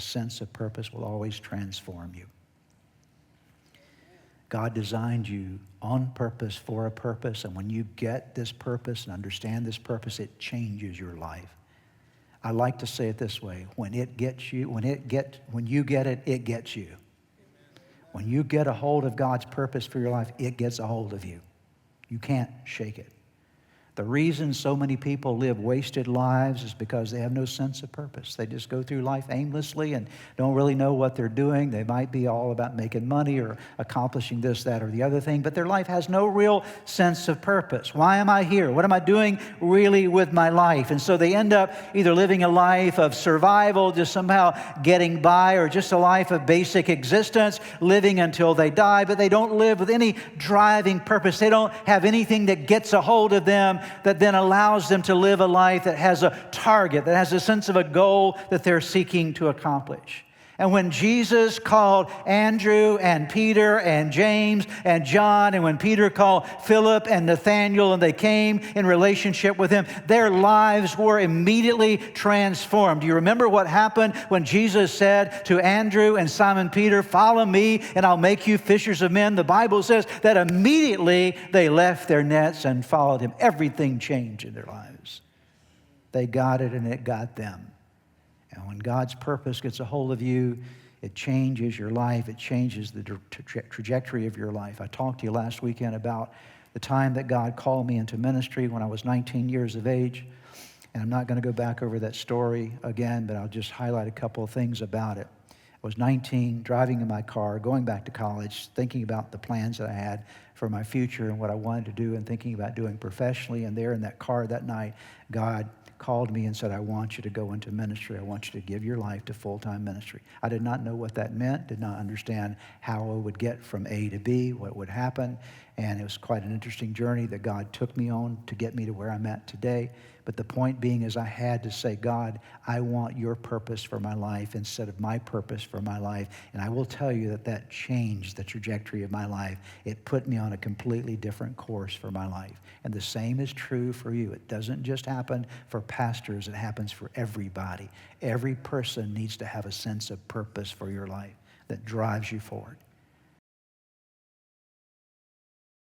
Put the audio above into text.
sense of purpose will always transform you. God designed you on purpose for a purpose, and when you get this purpose and understand this purpose, it changes your life. I like to say it this way: when you get it, it gets you. When you get a hold of God's purpose for your life, it gets a hold of you. You can't shake it. The reason so many people live wasted lives is because they have no sense of purpose. They just go through life aimlessly and don't really know what they're doing. They might be all about making money or accomplishing this, that, or the other thing, but their life has no real sense of purpose. Why am I here? What am I doing really with my life? And so they end up either living a life of survival, just somehow getting by, or just a life of basic existence, living until they die, but they don't live with any driving purpose. They don't have anything that gets a hold of them that then allows them to live a life that has a target, that has a sense of a goal that they're seeking to accomplish. And when Jesus called Andrew and Peter and James and John, and when Peter called Philip and Nathanael, and they came in relationship with him, their lives were immediately transformed. Do you remember what happened when Jesus said to Andrew and Simon Peter, "Follow me and I'll make you fishers of men"? The Bible says that immediately they left their nets and followed him. Everything changed in their lives. They got it and it got them. And when God's purpose gets a hold of you, it changes your life. It changes the trajectory of your life. I talked to you last weekend about the time that God called me into ministry when I was 19 years of age. And I'm not going to go back over that story again, but I'll just highlight a couple of things about it. I was 19, driving in my car, going back to college, thinking about the plans that I had for my future and what I wanted to do and thinking about doing professionally. And there in that car that night, God called me and said, "I want you to go into ministry. I want you to give your life to full-time ministry." I did not know what that meant, did not understand how I would get from A to B, what would happen. And it was quite an interesting journey that God took me on to get me to where I'm at today. But the point being is I had to say, "God, I want your purpose for my life instead of my purpose for my life." And I will tell you that that changed the trajectory of my life. It put me on a completely different course for my life. And the same is true for you. It doesn't just happen for pastors. It happens for everybody. Every person needs to have a sense of purpose for your life that drives you forward.